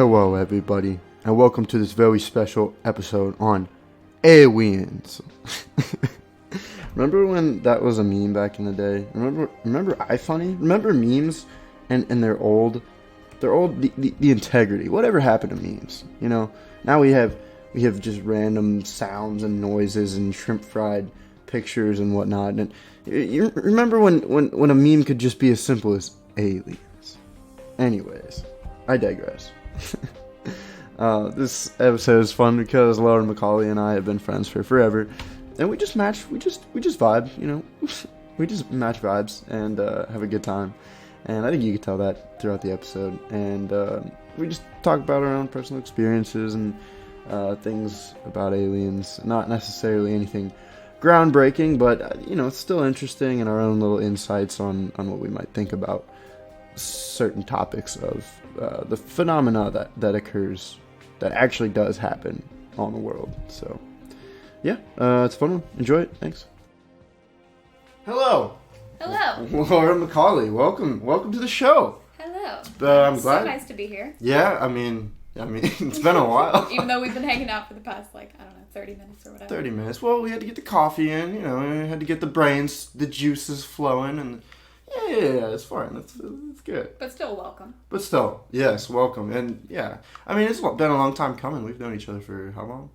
Hello everybody, and welcome to this very special episode on AWIENS. Remember when that was a meme back in the day? Remember iFunny? Remember memes and they're old? They're old, the integrity. Whatever happened to memes? You know, now we have just random sounds and noises and shrimp fried pictures and whatnot. And you remember when a meme could just be as simple as aliens? Anyways, I digress. This episode is fun because Laura McCauley and I have been friends for forever, and we just vibe, you know. We just match vibes and have a good time, and I think you could tell that throughout the episode. And we just talk about our own personal experiences and things about aliens. Not necessarily anything groundbreaking, but you know, it's still interesting, and our own little insights on what we might think about certain topics of the phenomena that occurs, that actually does happen on the world. So yeah, it's a fun one. Enjoy it. Thanks. Hello Laura McCauley, welcome to the show. Hello. I'm glad. So nice to be here. Yeah, I mean it's been a while. Even though we've been hanging out for the past 30 minutes or whatever. 30 minutes. Well, we had to get the coffee in, you know, we had to get the juices flowing, and yeah, it's fine. It's good. But still, welcome. But still, yes, welcome. And yeah, I mean, it's been a long time coming. We've known each other for how long?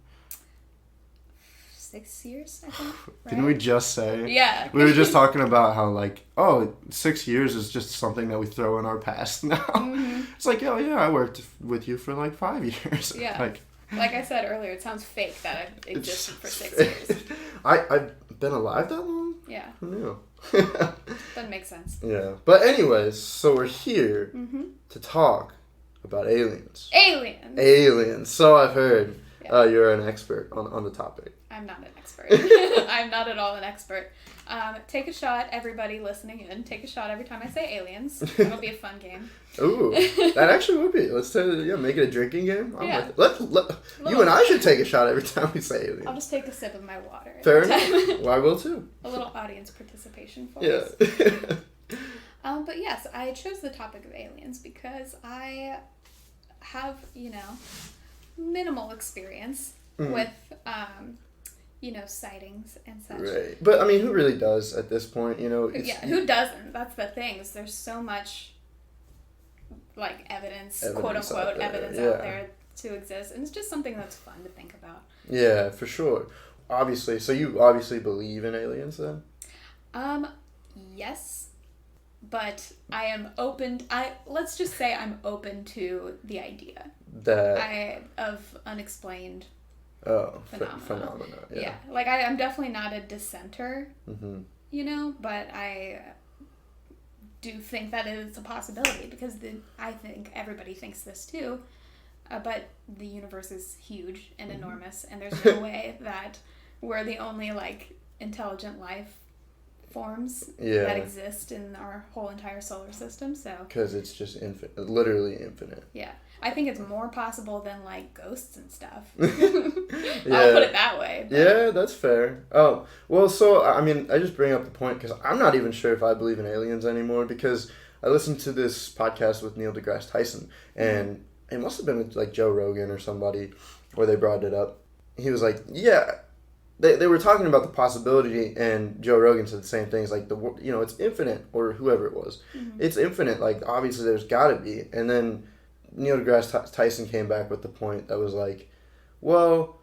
6 years, I think. Right? Didn't we just say? Yeah. We were just talking about how 6 years is just something that we throw in our past now. Mm-hmm. It's like, oh yeah, I worked with you for 5 years. Yeah. Like I said earlier, it sounds fake that I've existed for 6 years. I've been alive that long? Yeah. Who knew? Doesn't make sense. Yeah. But anyways, so we're here to talk about aliens. Aliens. So I've heard. Yeah. You're an expert on the topic. I'm not an expert. I'm not at all an expert. Take a shot, everybody listening in. Take a shot every time I say aliens. It'll be a fun game. Ooh, that actually would be. Let's make it a drinking game. Yeah. You and I should take a shot every time we say aliens. I'll just take a sip of my water. Fair enough. Well, I will too. A little audience participation for us. Yeah. But yes, I chose the topic of aliens because I have, minimal experience with, sightings and such. Right. But, I mean, who really does at this point, who doesn't? That's the thing. There's so much, evidence quote-unquote, evidence out there to exist. And it's just something that's fun to think about. Yeah, for sure. Obviously. So you obviously believe in aliens, then? Yes. But I am open... let's just say I'm open to the idea. Of unexplained phenomena. Yeah. I'm definitely not a dissenter, but I do think that it is a possibility because I think everybody thinks this too, but the universe is huge and enormous, and there's no way that we're the only intelligent life forms that exist in our whole entire solar system. So because it's just literally infinite. Yeah. I think it's more possible than ghosts and stuff. I'll put it that way. But. Yeah, that's fair. Oh, well, so I mean, I just bring up the point because I'm not even sure if I believe in aliens anymore, because I listened to this podcast with Neil deGrasse Tyson, and it must have been with Joe Rogan or somebody where they brought it up. He was like, yeah. They were talking about the possibility, and Joe Rogan said the same thing. It's it's infinite, or whoever it was. Mm-hmm. It's infinite. Obviously, there's got to be. And then Neil deGrasse Tyson came back with the point that was well,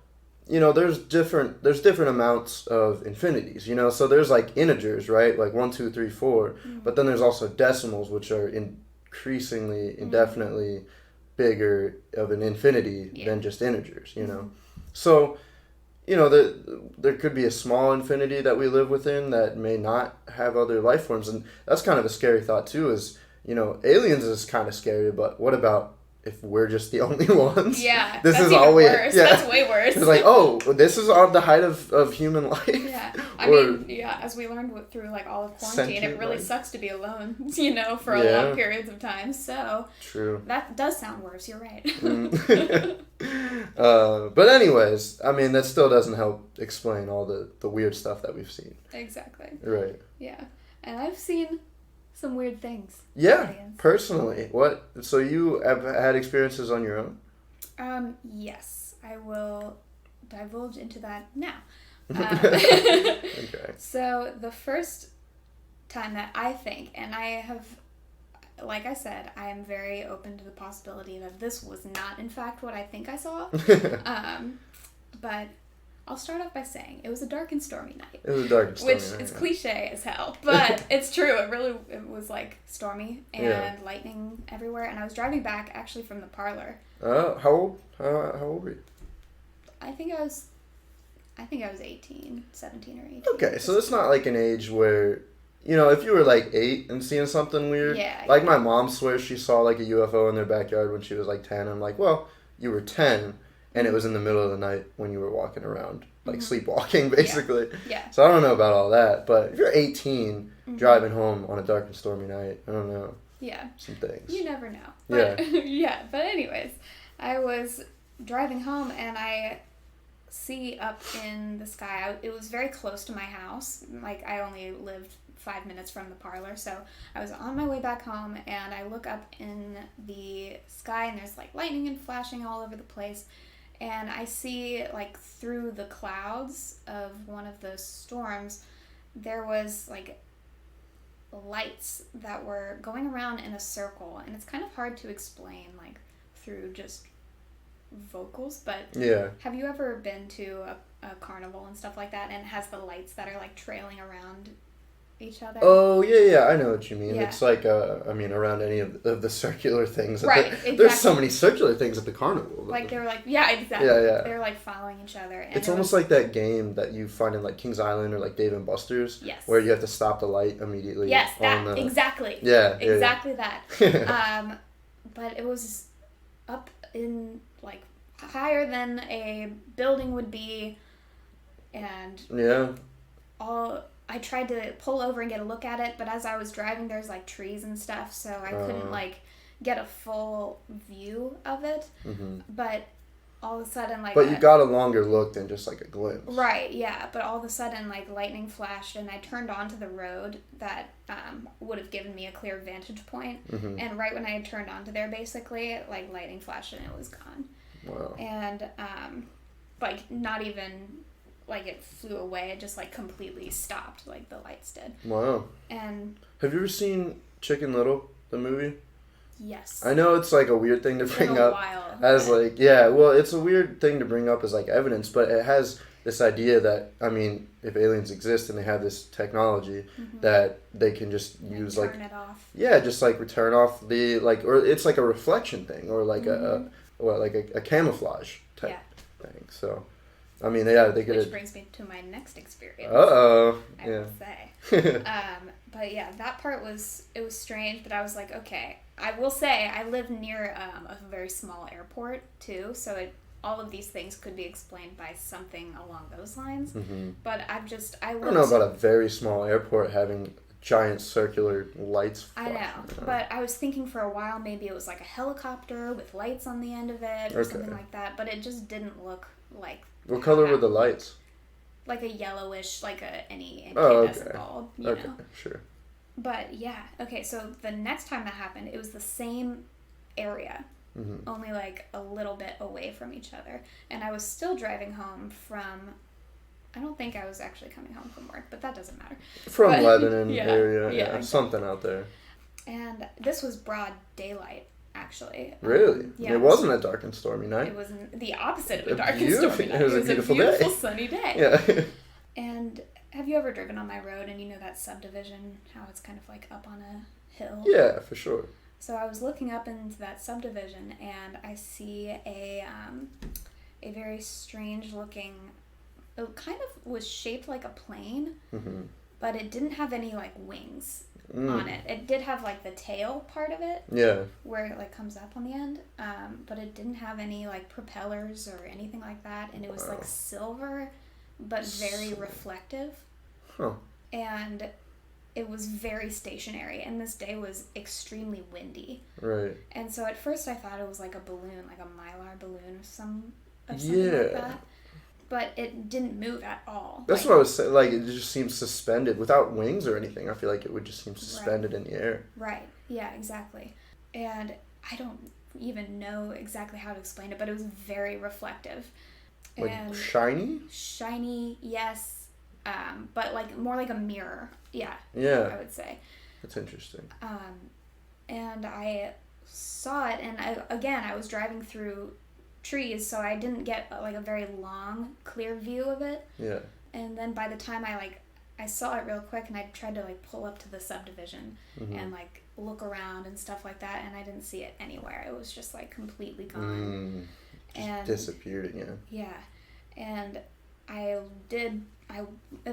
there's different amounts of infinities. So there's integers, right? 1, 2, 3, 4. Mm-hmm. But then there's also decimals, which are increasingly, indefinitely bigger of an infinity than just integers. So. There could be a small infinity that we live within that may not have other life forms. And that's kind of a scary thought, too, is, aliens is kind of scary, but what about if we're just the only ones? Yeah, this that's is even always, worse. Yeah. That's way worse. It's this is on the height of human life. Yeah, as we learned through all of quarantine, it really sucks to be alone, for long periods of time. So true. That does sound worse. You're right. But anyways, I mean, that still doesn't help explain all the weird stuff that we've seen. Exactly. Right. Yeah, and I've seen some weird things. Yeah, personally. What? So you have had experiences on your own? Yes. I will divulge into that now. Okay. So the first time that I think, and I have, like I said, I am very open to the possibility that this was not in fact what I think I saw. But I'll start off by saying it was a dark and stormy night. It was a dark and stormy night. Which is cliche as hell, but it's true. It was like stormy and lightning everywhere, and I was driving back actually from the parlor. How old? How old were you? I think I was 18, 17 or 18. Okay, so it's not like an age where, you know, if you were like 8 and seeing something weird. Yeah. Like my mom swears she saw like a UFO in their backyard when she was like 10. I'm like, well, you were 10 and it was in the middle of the night when you were walking around, like sleepwalking basically. Yeah. So I don't know about all that, but if you're 18 driving home on a dark and stormy night, I don't know. Yeah. Some things. You never know. But, yeah. But anyways, I was driving home and I see up in the sky. It was very close to my house. Like I only lived 5 minutes from the parlor, so I was on my way back home and I look up in the sky and there's like lightning and flashing all over the place, and I see like through the clouds of one of those storms there was like lights that were going around in a circle, and it's kind of hard to explain like through just vocals, but have you ever been to a carnival and stuff like that, and it has the lights that are like trailing around each other? Oh yeah, I know what you mean. Yeah. It's like around any of the circular things. Right, exactly. There's so many circular things at the carnival. Like they were like, yeah, exactly. Yeah. They were like following each other. And it's almost like that game that you find in like Kings Island or like Dave and Buster's. Yes. Where you have to stop the light immediately. Yes, exactly. Yeah. Exactly that. But it was up in like higher than a building would be, and I tried to pull over and get a look at it, but as I was driving there's like trees and stuff, so I couldn't like get a full view of it. But all of a sudden like you got a longer look than just like a glimpse. Right, yeah, but all of a sudden like lightning flashed and I turned onto the road that would have given me a clear vantage point, and right when I had turned onto there basically like lightning flashed and it was gone. Wow. And like not even like it flew away, it just like completely stopped like the lights did. Wow. And have you ever seen Chicken Little, the movie? Yes. I know it's like a weird thing to bring up while, as like it's a weird thing to bring up as like evidence, but it has this idea that, I mean, if aliens exist and they have this technology that they can just use turn it off. Yeah, just like turn off the like, or it's like a reflection thing or like a camouflage type thing. So I mean, they could. Which brings me to my next experience. I will say. But yeah, that part was strange, but I was like, okay. I will say I live near a very small airport too, so all of these things could be explained by something along those lines. But I don't know about a very small airport having giant circular lights. I know, but I was thinking for a while maybe it was like a helicopter with lights on the end of it or something like that, but it just didn't look like. What color were the lights? Like a yellowish, like any incandescent bulb, you know? Sure. But yeah, okay, so the next time that happened, it was the same area, only like a little bit away from each other. And I was still driving home from, I don't think I was actually coming home from work, but that doesn't matter. From Lebanon area, exactly. Something out there. And this was broad daylight. Actually. Really? It wasn't a dark and stormy night. It wasn't the opposite of a dark and stormy night. It was a beautiful sunny day. Yeah. And have you ever driven on my road and you know that subdivision, how it's kind of like up on a hill? Yeah, for sure. So I was looking up into that subdivision and I see a very strange looking, it kind of was shaped like a plane, but it didn't have any like wings on it. It did have like the tail part of it, where it like comes up on the end, but it didn't have any like propellers or anything like that, and it was like silver but very reflective, and it was very stationary, and this day was extremely windy, and so at first I thought it was like a balloon, like a Mylar balloon or something like that. but it didn't move at all. That's what I was saying. Like, it just seems suspended without wings or anything. I feel like it would just seem suspended in the air. Right. Yeah, exactly. And I don't even know exactly how to explain it, but it was very reflective. Like and shiny? Shiny, yes. But like more like a mirror. Yeah. Yeah. I would say. That's interesting. And I saw it, and I was driving through trees, so I didn't get like a very long, clear view of it. Yeah. And then by the time I saw it real quick, and I tried to like pull up to the subdivision and like look around and stuff like that, and I didn't see it anywhere. It was just like completely gone. And disappeared again. Yeah. And I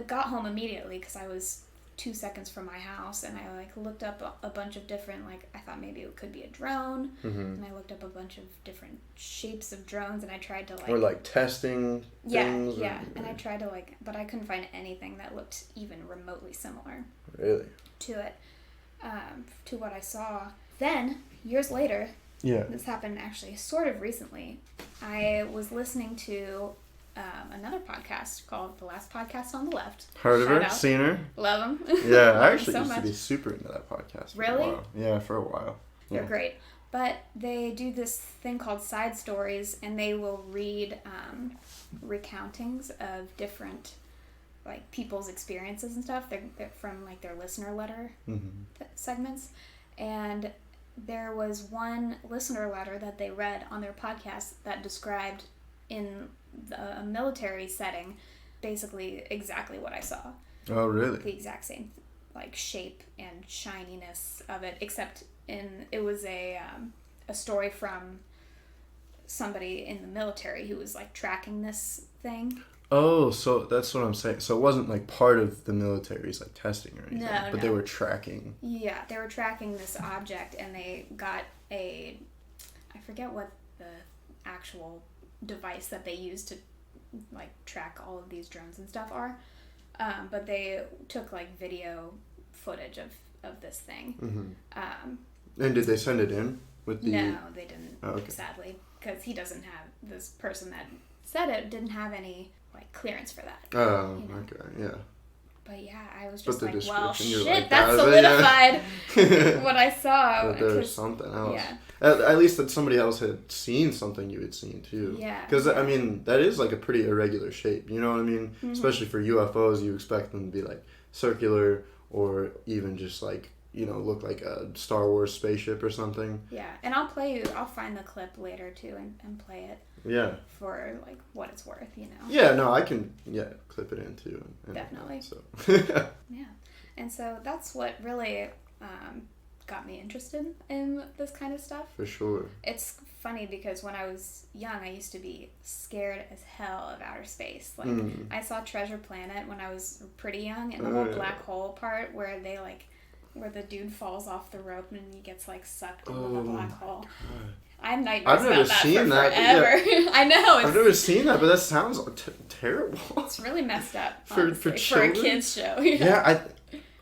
got home immediately because I was 2 seconds from my house, and I like looked up a bunch of different, like, I thought maybe it could be a drone, and I looked up a bunch of different shapes of drones, and I tried to like, or like testing things. And I tried to like, but I couldn't find anything that looked even remotely similar to it, to what I saw. Then years later, this happened actually sort of recently, I was listening to another podcast called The Last Podcast on the Left. Heard of her? Seen her? Love them. Yeah, I actually used to be super into that podcast. Really? Yeah, for a while. They're great. But they do this thing called Side Stories, and they will read recountings of different like people's experiences and stuff. They're from like their listener letter segments. And there was one listener letter that they read on their podcast that described in a military setting basically exactly what I saw. Oh, really? The exact same like shape and shininess of it, except it was a story from somebody in the military who was like tracking this thing. Oh, so that's what I'm saying. So it wasn't like part of the military's like testing or anything, but they were tracking. Yeah, they were tracking this object, and they got I forget what the actual device that they use to like track all of these drones and stuff are, but they took like video footage of this thing. And did they send it in with the? No, they didn't. Sadly, because this person that said it didn't have any like clearance for that. Oh, okay, yeah. But yeah, I was just like, well, shit, like, that solidified what I saw. But there's something else. Yeah. At least that somebody else had seen something you had seen too. Yeah. Because, I mean, that is like a pretty irregular shape. You know what I mean? Especially for UFOs, you expect them to be like circular or even just like, you know, look like a Star Wars spaceship or something. Yeah. And I'll find the clip later too and play it. Yeah. For like what it's worth, you know. Yeah, no, I can clip it in too. Definitely. So. Yeah. And so that's what really got me interested in this kind of stuff. For sure. It's funny because when I was young, I used to be scared as hell of outer space. Like I saw Treasure Planet when I was pretty young, and the whole black hole part where the dude falls off the rope and he gets like sucked into the black hole. God. I have nightmares about that for forever. Yeah. I know. I've never seen that, but that sounds terrible. It's really messed up, for a kids show. Yeah,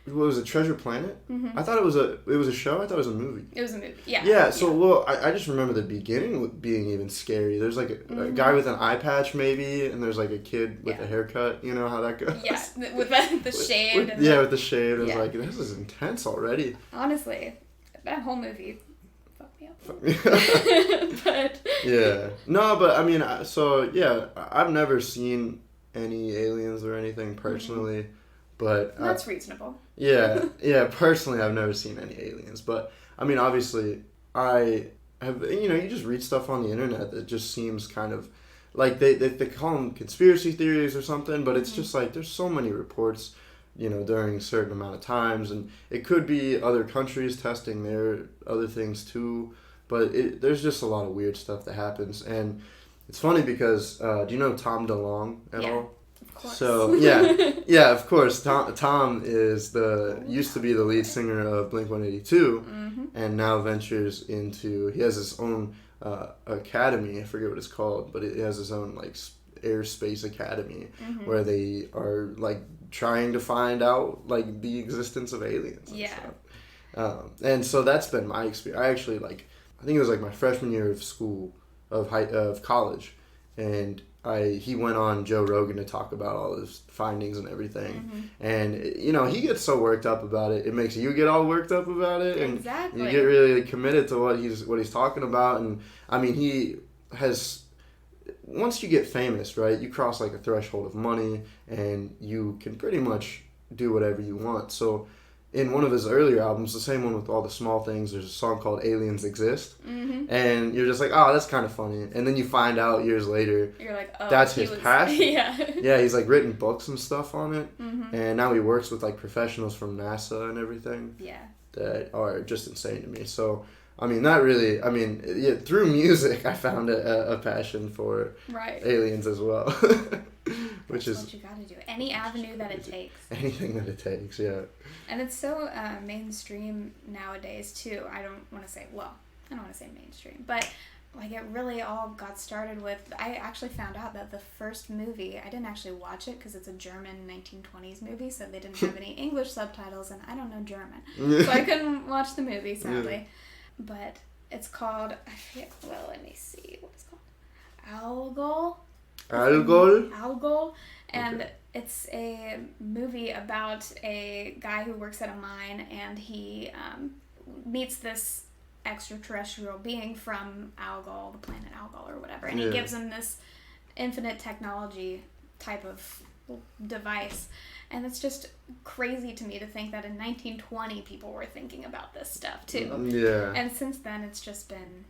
what was it, Treasure Planet? I thought it was a show. I thought it was a movie. It was a movie. Yeah. Yeah. So well, I just remember the beginning being even scary. There's like a guy with an eye patch maybe, and there's like a kid with a haircut. You know how that goes. Yeah, with the shade. With the shade. I was like, this is intense already. Honestly, that whole movie. But yeah, no, but I mean, I've never seen any aliens or anything personally, but that's reasonable. Yeah, personally, I've never seen any aliens, but I mean, obviously, I have. You know, you just read stuff on the internet that just seems kind of like they call them conspiracy theories or something, but it's just like there's so many reports, you know, during a certain amount of times, and it could be other countries testing their other things too. But there's just a lot of weird stuff that happens. And it's funny because, do you know Tom DeLonge at all? Of course. So, yeah, of course. Tom is used to be the lead singer of Blink-182 and now ventures into, he has his own academy. I forget what it's called, but he has his own, like, airspace academy where they are, like, trying to find out, like, the existence of aliens and stuff. And so that's been my experience. I actually, like, I think it was like my freshman year of school, of college, and he went on Joe Rogan to talk about all his findings and everything. And, he gets so worked up about it. It makes you get all worked up about it. And exactly. You get really committed to what he's talking about. And, I mean, he has... Once you get famous, right, you cross, like, a threshold of money, and you can pretty much do whatever you want. So... In one of his earlier albums, the same one with all the small things, there's a song called Aliens Exist. And you're just like, oh, that's kind of funny. And then you find out years later, you're like, oh, that's his passion. Yeah, he's like written books and stuff on it. And now he works with like professionals from NASA and everything. Yeah. That are just insane to me. So, I mean, through music, I found a passion for aliens as well. Which is what you gotta do. Any avenue that it takes. Anything that it takes, yeah. And it's so mainstream nowadays too. I don't want to say mainstream, but like it really all got started with. I actually found out that the first movie, I didn't actually watch it because it's a German 1920s movie, so they didn't have any English subtitles, and I don't know German, so I couldn't watch the movie sadly. Yeah. But it's called. Let me see what it's called. Algol, and it's a movie about a guy who works at a mine, and he meets this extraterrestrial being from Algol, the planet Algol or whatever, and he gives him this infinite technology type of device, and it's just crazy to me to think that in 1920 people were thinking about this stuff too. Yeah. And since then it's just been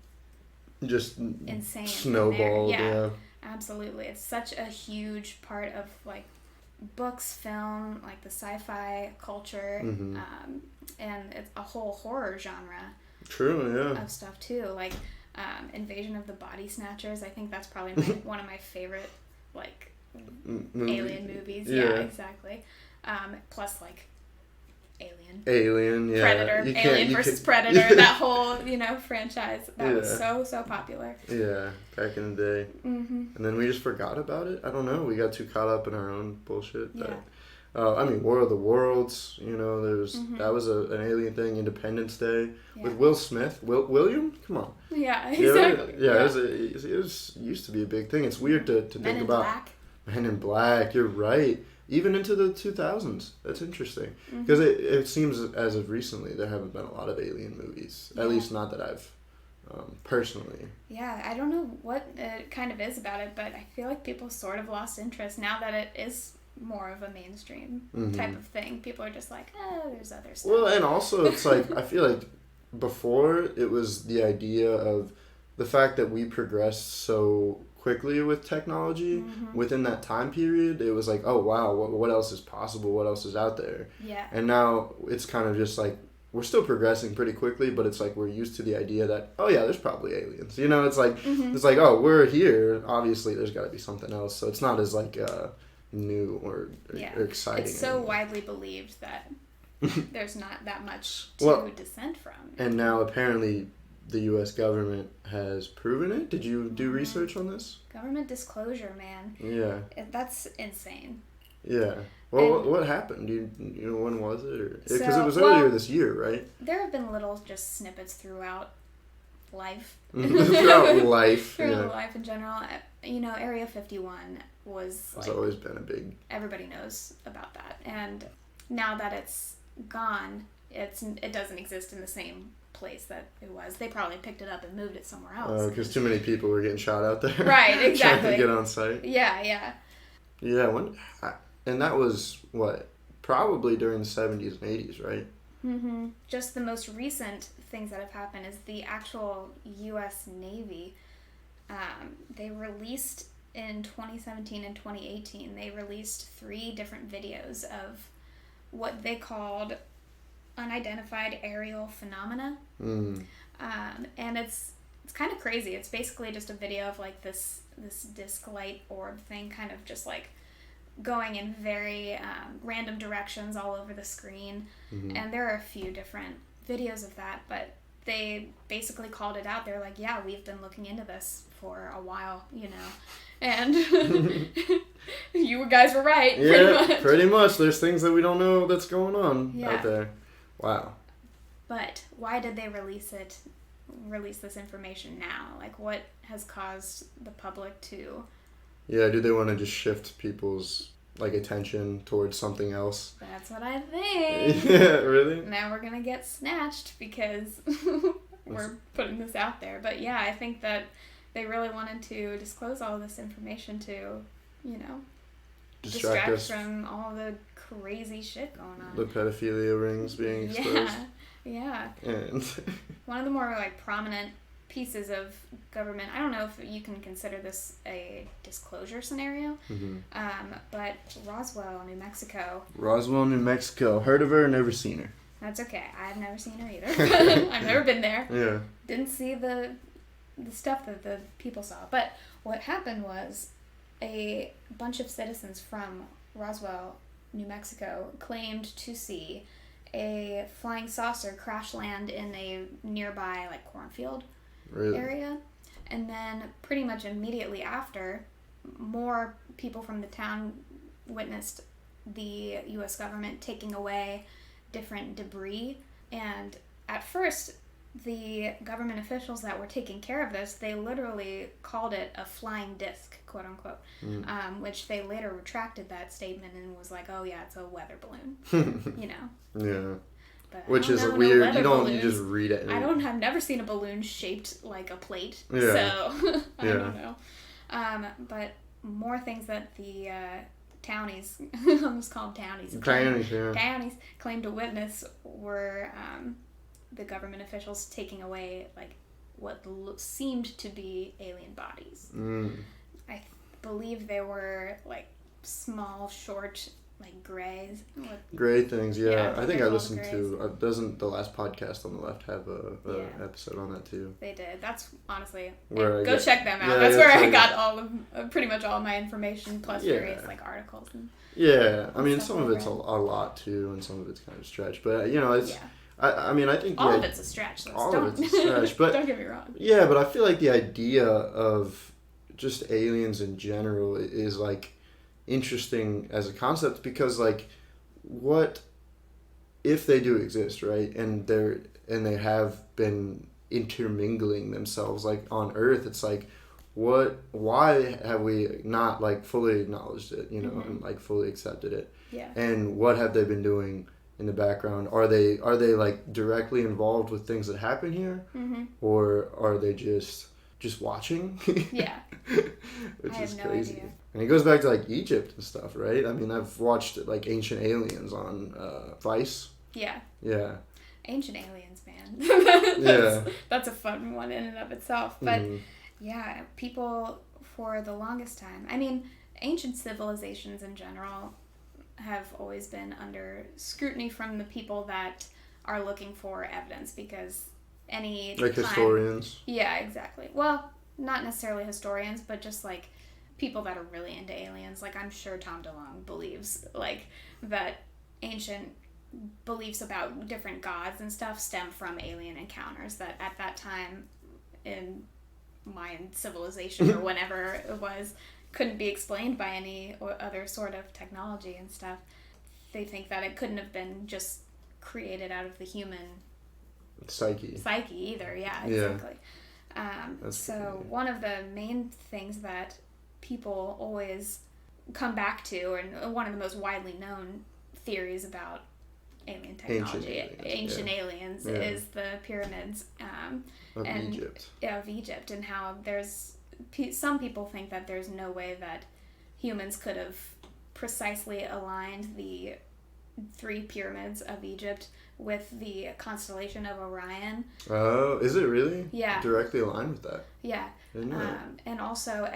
insane. Snowballed. Yeah. Absolutely. It's such a huge part of like books, film, like the sci-fi culture, and it's a whole horror genre. True, yeah. Of stuff too, like Invasion of the Body Snatchers. I think that's probably one of my favorite like alien movies. Yeah, exactly. Plus like Alien, yeah. Predator, Alien versus Predator, that whole, franchise. That was so popular. Yeah, back in the day. And then we just forgot about it. I don't know. We got too caught up in our own bullshit. Yeah. War of the Worlds, there's that was an alien thing. Independence Day with Will Smith. William? Come on. Yeah, exactly. It used to be a big thing. It's weird to think about. Men in Black, you're right. Even into the 2000s. That's interesting. Because it seems as of recently there haven't been a lot of alien movies. At least not that I've personally. Yeah, I don't know what it kind of is about it, but I feel like people sort of lost interest now that it is more of a mainstream type of thing. People are just like, there's other stuff. Well, and also it's like, I feel like before it was the idea of the fact that we progressed so quickly with technology within that time period. It was like, oh wow, what else is possible, what else is out there. And now it's kind of just like we're still progressing pretty quickly, but it's like we're used to the idea that, oh yeah, there's probably aliens, it's like it's like, oh, we're here, obviously there's got to be something else. So it's not as like new or exciting it's so anymore. Widely believed that there's not that much to dissent from. And now apparently the U.S. government has proven it. Did you do research on this? Government disclosure, man. Yeah. That's insane. Yeah. Well, what happened? Do you know when was it? Because it was earlier this year, right? There have been little just snippets throughout life. Throughout life. Throughout life in general. Area 51 was it's always been a big... Everybody knows about that. And now that it's gone, it doesn't exist in the same place that it was. They probably picked it up and moved it somewhere else. Because too many people were getting shot out there. Right, exactly. Trying to get on site. Yeah. Yeah, and that was, probably during the 70s and 80s, right? Just the most recent things that have happened is the actual U.S. Navy. They released in 2017 and 2018, they released 3 different videos of what they called unidentified aerial phenomena. And it's kind of crazy. It's basically just a video of like this disc light orb thing kind of just like going in very random directions all over the screen. And there are a few different videos of that, but they basically called it out. They're like, yeah, we've been looking into this for a while, and you guys were right. Yeah, pretty much. There's things that we don't know that's going on out there. Wow. But why did they release this information now? Like, what has caused the public to Yeah, do they want to just shift people's like attention towards something else? That's what I think. Yeah, really? Now we're gonna get snatched because we're putting this out there. But yeah, I think that they really wanted to disclose all this information to, distract us from all the crazy shit going on. The pedophilia rings being exposed. Yeah. And one of the more like prominent pieces of government, I don't know if you can consider this a disclosure scenario, but Roswell, New Mexico. Roswell, New Mexico. Heard of her, never seen her. That's okay. I've never seen her either. I've never been there. Yeah. Didn't see the stuff that the people saw. But what happened was a bunch of citizens from Roswell, New Mexico, claimed to see a flying saucer crash land in a nearby like cornfield area. And then pretty much immediately after, more people from the town witnessed the U.S. government taking away different debris. And at first, the government officials that were taking care of this, they literally called it a flying disc, quote unquote, which they later retracted that statement and was like, oh yeah, it's a weather balloon, Yeah. But which is weird. You just read it. I've never seen a balloon shaped like a plate, so I don't know. But more things that the townies, I almost call them townies. Townies claimed to witness were the government officials taking away like what seemed to be alien bodies. I believe they were like small, short, like gray things. Yeah, I think I listened to. Doesn't the last podcast on the left have a episode on that too? They did. That's honestly check them out. Yeah, that's where I got all of pretty much all my information plus various like articles and. Yeah, I mean some of it's a lot too, and some of it's kind of stretch, but it's. Yeah. I mean, I think all of it's a stretch. Of it's a stretch, but don't get me wrong. Yeah, but I feel like the idea of just aliens in general is like interesting as a concept because like, what if they do exist, right? And they have been intermingling themselves like on Earth. It's like, why have we not like fully acknowledged it, and like fully accepted it? Yeah. And what have they been doing in the background? Are they like directly involved with things that happen here, or are they just watching? Yeah, which is crazy. Idea. And it goes back to like Egypt and stuff, right? I mean, I've watched like Ancient Aliens on Vice. Yeah. Yeah. Ancient Aliens, man. That's a fun one in and of itself. But yeah, people for the longest time. I mean, ancient civilizations in general have always been under scrutiny from the people that are looking for evidence because historians. Yeah, exactly. Well, not necessarily historians, but just like people that are really into aliens. Like I'm sure Tom DeLonge believes like that ancient beliefs about different gods and stuff stem from alien encounters that at that time in Mayan civilization or whenever it was couldn't be explained by any other sort of technology and stuff. They think that it couldn't have been just created out of the human psyche either. Yeah, exactly. So one of the main things that people always come back to, and one of the most widely known theories about alien technology, ancient aliens, is the pyramids of Egypt, and how there's some people think that there's no way that humans could have precisely aligned the 3 pyramids of Egypt with the constellation of Orion. Oh, is it really? Yeah. Directly aligned with that? Yeah. And also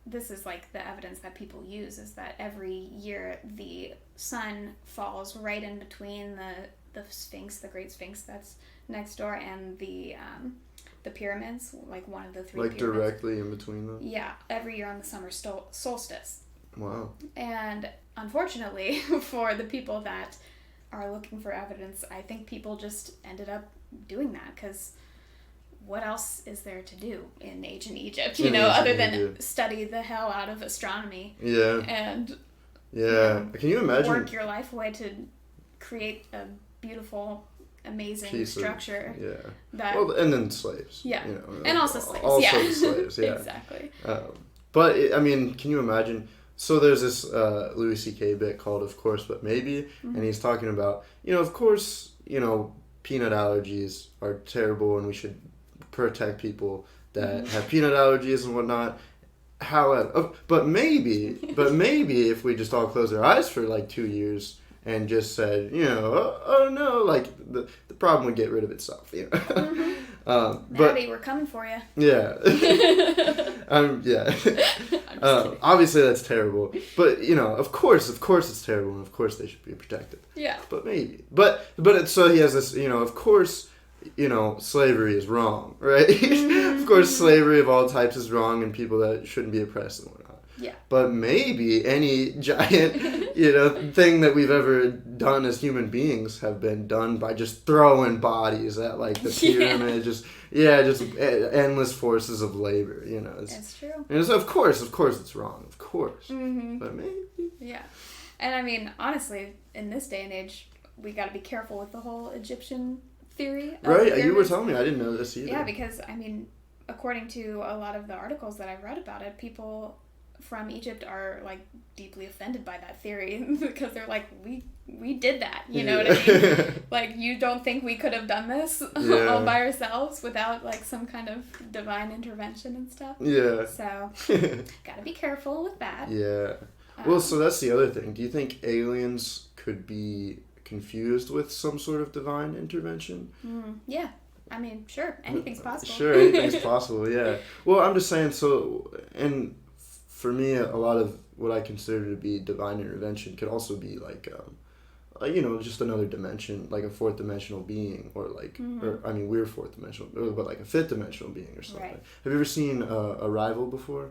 this is like the evidence that people use, is that every year the sun falls right in between the Sphinx, the Great Sphinx that's next door, and the pyramids, like one of the 3 like pyramids. Directly in between them? Yeah, every year on the summer solstice. Wow. And unfortunately, for the people that are looking for evidence, I think people just ended up doing that because what else is there to do in ancient Egypt, other than study the hell out of astronomy? Yeah. And can you imagine work your life away to create a beautiful, amazing structure? And then slaves. Yeah. And also slaves. Slaves, yeah. Exactly. But I mean, can you imagine? So there's this Louis C.K. bit called "Of Course, But Maybe," and he's talking about, of course, peanut allergies are terrible, and we should protect people that have peanut allergies and whatnot. However, but maybe if we just all close our eyes for like 2 years and just said, oh no, like the problem would get rid of itself, Maddie, we're coming for you. Yeah. Yeah. Obviously that's terrible, but of course it's terrible, and of course they should be protected. Yeah. But maybe, so he has this, of course, slavery is wrong, right? Of course, slavery of all types is wrong, and people that shouldn't be oppressed and whatnot. Yeah. But maybe any giant, thing that we've ever done as human beings have been done by just throwing bodies at like the pyramid, just endless forces of labor. It's true. And of course, it's wrong. Of course. Mm-hmm. But maybe. Yeah, and I mean, honestly, in this day and age, we got to be careful with the whole Egyptian theory. Right, you were telling me. I didn't know this either. Yeah, because I mean, according to a lot of the articles that I've read about it, people from Egypt are like deeply offended by that theory because they're like, we did that, you know what I mean? Like, you don't think we could have done this all by ourselves without like some kind of divine intervention and stuff? Yeah. So gotta be careful with that. Yeah. Well, so that's the other thing. Do you think aliens could be confused with some sort of divine intervention? Yeah. I mean, sure, anything's possible. Sure, anything's possible, yeah. Well, I'm just saying, and for me, a lot of what I consider to be divine intervention could also be like, just another dimension, like a fourth dimensional being, or like, we're fourth dimensional, but like a fifth dimensional being or something. Right. Have you ever seen Arrival before?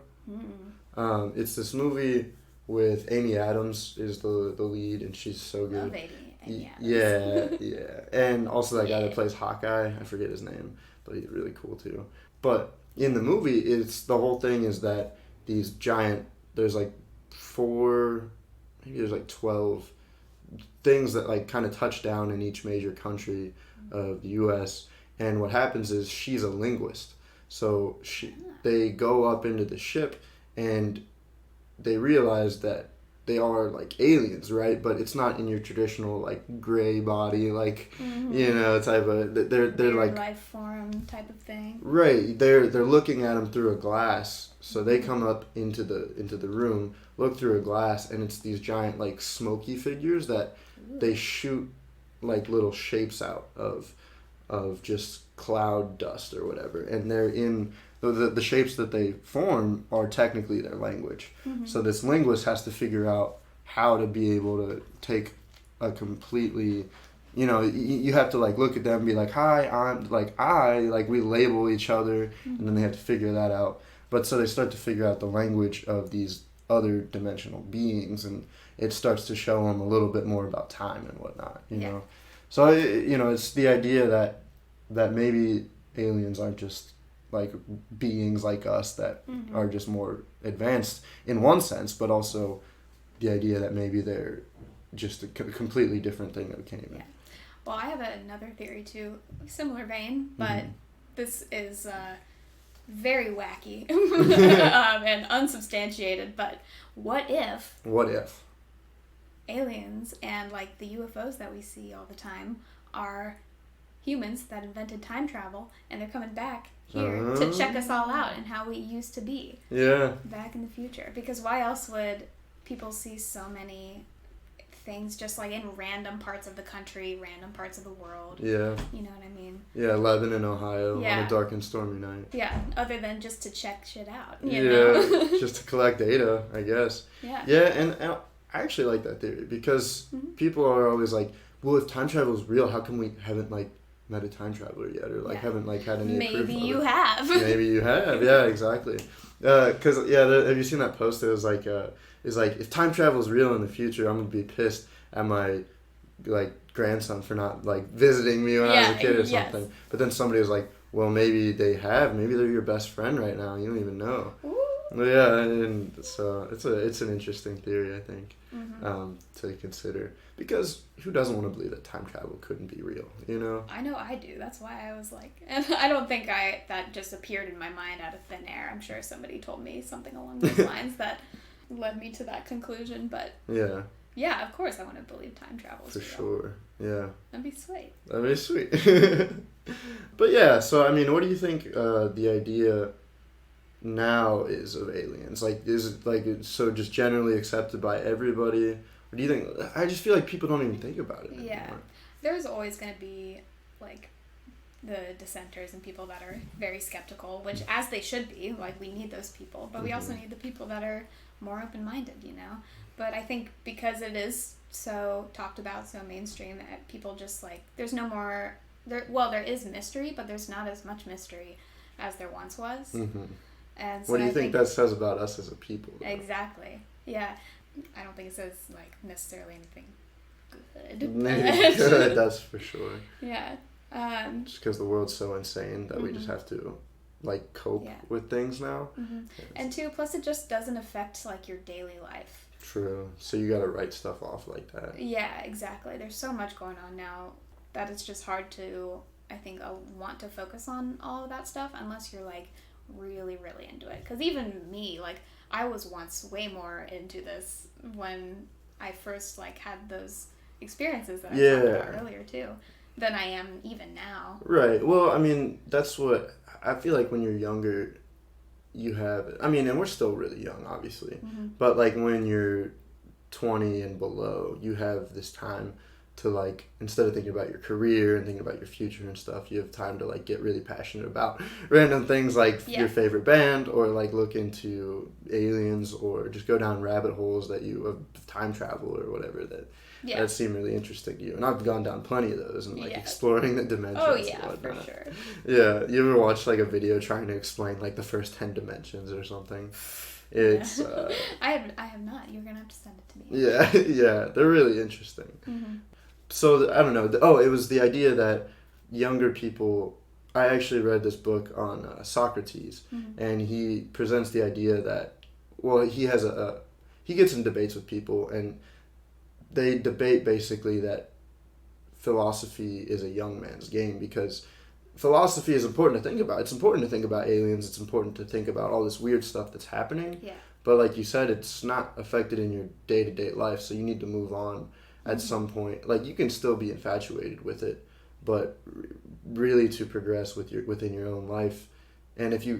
It's this movie with Amy Adams is the lead, and she's so good. Love Amy Adams. Yeah. And also that guy that plays Hawkeye, I forget his name, but he's really cool too. But in the movie, the whole thing is that these there's like 12 things that like kind of touch down in each major country of the U.S. And what happens is she's a linguist. So they go up into the ship and they realize that they are like aliens, right? But it's not in your traditional like gray body, like type of they're like life form type of thing. Right. They're looking at them through a glass. So they come up into the room, look through a glass, and it's these giant like smoky figures that they shoot like little shapes out of just cloud dust or whatever, and they're in. The shapes that they form are technically their language. So this linguist has to figure out how to be able to take a completely, you have to like look at them and be like, hi, I'm like, we label each other, and then they have to figure that out. But so they start to figure out the language of these other dimensional beings, and it starts to show them a little bit more about time and whatnot, you know. So, it's the idea that maybe aliens aren't just like beings like us that are just more advanced in one sense, but also the idea that maybe they're just a completely different thing that we can't even. Yeah. Well, I have another theory too, similar vein, but this is very wacky and unsubstantiated. But what if aliens and like the UFOs that we see all the time are humans that invented time travel, and they're coming back here to check us all out and how we used to be back in the future? Because why else would people see so many things just like in random parts of the country, random parts of the world? Yeah. You know what I mean? Yeah, Lebanon, Ohio, on a dark and stormy night. Yeah, other than just to check shit out, you know? Just to collect data, I guess. Yeah. Yeah, and I actually like that theory, because people are always like, well, if time travel is real, how come we haven't like met a time traveler yet, or like haven't like had any proof of it? Maybe you have. Maybe you have. Yeah, exactly. Because have you seen that post? It was like if time travel is real in the future, I'm gonna be pissed at my like grandson for not like visiting me when I was a kid or something. Yes. But then somebody was like, well, maybe they have. Maybe they're your best friend right now. You don't even know. Ooh. Yeah, and so it's an interesting theory, I think, to consider, because who doesn't want to believe that time travel couldn't be real, you know? I know I do. That's why I was like, and I don't think that just appeared in my mind out of thin air. I'm sure somebody told me something along those lines that led me to that conclusion, but yeah, of course I want to believe time travel is for real. Sure. Yeah. That'd be sweet. That'd be sweet. But yeah, so I mean, what do you think the idea now is of aliens? Like, is it like it's so just generally accepted by everybody, or do you think? I just feel like people don't even think about it anymore. Yeah, there's always going to be like the dissenters and people that are very skeptical, which as they should be. Like, we need those people, but we also need the people that are more open-minded, you know. But I think because it is so talked about, so mainstream, that people just like, there's no more there is mystery, but there's not as much mystery as there once was. And so what do you think that says about us as a people, though? Exactly. Yeah. I don't think it says like necessarily anything good. Maybe good, that's for sure. Yeah. Just because the world's so insane that we just have to like cope with things now. And two, plus it just doesn't affect like your daily life. True. So you gotta write stuff off like that. Yeah, exactly. There's so much going on now that it's just hard to, I think, want to focus on all of that stuff unless you're like really, really into it. Because even me, like, I was once way more into this when I first like had those experiences that I talked about earlier too, than I am even now. Right. Well, I mean, that's what I feel like when you're younger, you have, I mean, and we're still really young, obviously, but like when you're 20 and below, you have this time to like, instead of thinking about your career and thinking about your future and stuff, you have time to like get really passionate about random things like your favorite band, or like look into aliens, or just go down rabbit holes that you of time travel or whatever that seem really interesting to you. And I've gone down plenty of those and like exploring the dimensions. Oh yeah, and whatnot. for sure. Yeah, you ever watch like a video trying to explain like the first 10 dimensions or something? It's I have not. You're gonna have to send it to me. Yeah, they're really interesting. So I don't know. It was the idea that younger people. I actually read this book on Socrates, and he presents the idea that, well, he has he gets in debates with people, and they debate basically that philosophy is a young man's game, because philosophy is important to think about. It's important to think about aliens. It's important to think about all this weird stuff that's happening. Yeah. But like you said, it's not affected in your day-to-day life, so you need to move on at some point. Like, you can still be infatuated with it, but really to progress within your own life. And if you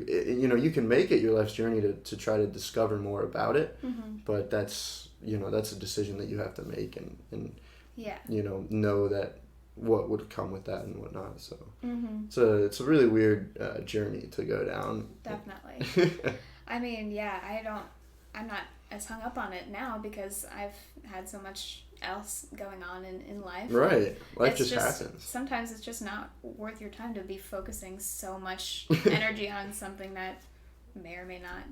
can make it your life's journey to try to discover more about it, but that's a decision that you have to make and know that what would come with that and whatnot. So it's a really weird journey to go down. Definitely. I mean, I'm not as hung up on it now because I've had so much else going on in life. Right. Life just happens. Sometimes it's just not worth your time to be focusing so much energy on something that may or may not,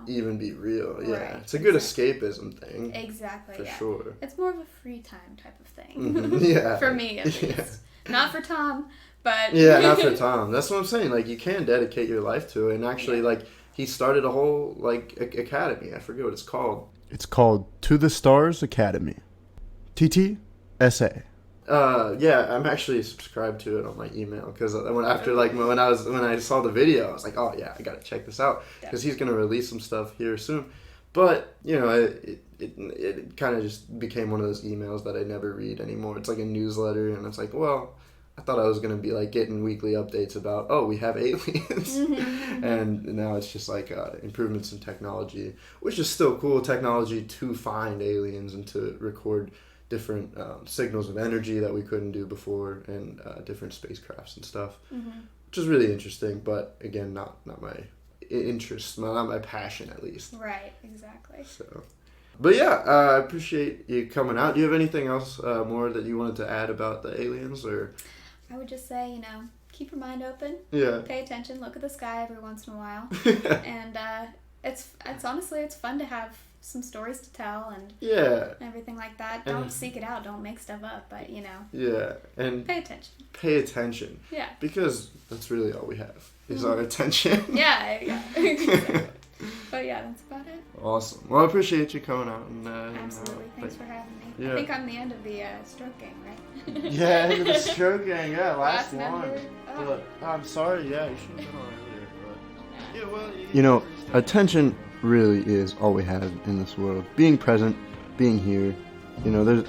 even be real. Yeah. Right. It's a good escapism thing. Exactly. For sure. It's more of a free time type of thing. For me, at least. Not for Tom, but... Yeah, not for Tom. That's what I'm saying. Like, you can dedicate your life to it. And actually, like, he started a whole, like, academy. I forget what it's called. It's called To the Stars Academy. TTSA. I'm actually subscribed to it on my email, because when I saw the video, I was like, oh yeah, I gotta check this out, because he's gonna release some stuff here soon. But it kind of just became one of those emails that I never read anymore. It's like a newsletter, and it's like, well, I thought I was gonna be like getting weekly updates about, we have aliens, and now it's just like improvements in technology, which is still cool technology to find aliens and to record different signals of energy that we couldn't do before, and different spacecrafts and stuff, which is really interesting. But again, not my interest, not my passion, at least. Right, exactly. So, but yeah, I appreciate you coming out. Do you have anything else more that you wanted to add about the aliens, or? I would just say, keep your mind open. Yeah. Pay attention. Look at the sky every once in a while. And it's honestly, it's fun to have some stories to tell and everything like that. Don't seek it out. Don't make stuff up. But Yeah, and pay attention. Pay attention. Yeah. Because that's really all we have is our attention. Yeah. Exactly. But yeah, that's about it. Awesome. Well, I appreciate you coming out. And, absolutely. Thanks for having me. Yeah. I think I'm the end of the stroke gang, right? Yeah, end of the stroke gang. Yeah, last one. Oh. But I'm sorry. Yeah, you should have been on earlier. But yeah, well, you know, attention really is all we have in this world. Being present, being here. You know,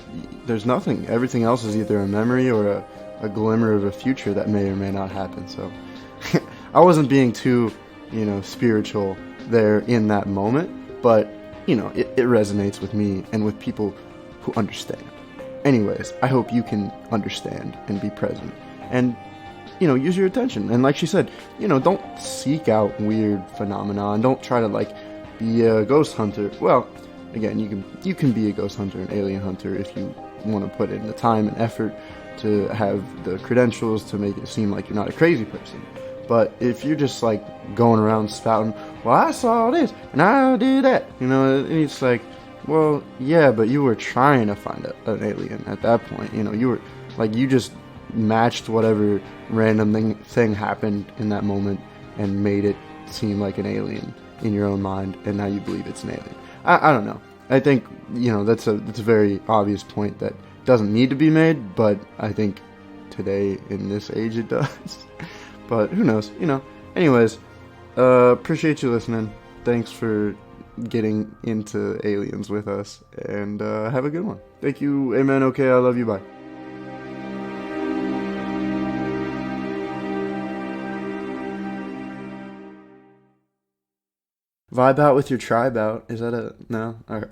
there's nothing. Everything else is either a memory or a glimmer of a future that may or may not happen. So I wasn't being too, spiritual there in that moment, but, it resonates with me and with people who understand. Anyways, I hope you can understand and be present and, use your attention. And like she said, don't seek out weird phenomena and don't try to, be a ghost hunter. Well, again, you can be a ghost hunter, an alien hunter, if you want to put in the time and effort to have the credentials to make it seem like you're not a crazy person. But if you're just going around spouting, well, I saw this and I did that, it's like, well, yeah, but you were trying to find an alien at that point. You were you just matched whatever random thing happened in that moment and made it seem like an alien in your own mind, and now you believe it's an alien. I don't know. I think, that's a very obvious point that doesn't need to be made, but I think today in this age it does. But who knows, Anyways, appreciate you listening. Thanks for getting into aliens with us, and have a good one. Thank you. Amen. Okay, I love you. Bye. Vibe out with your tribe out. Is that a... No? Okay.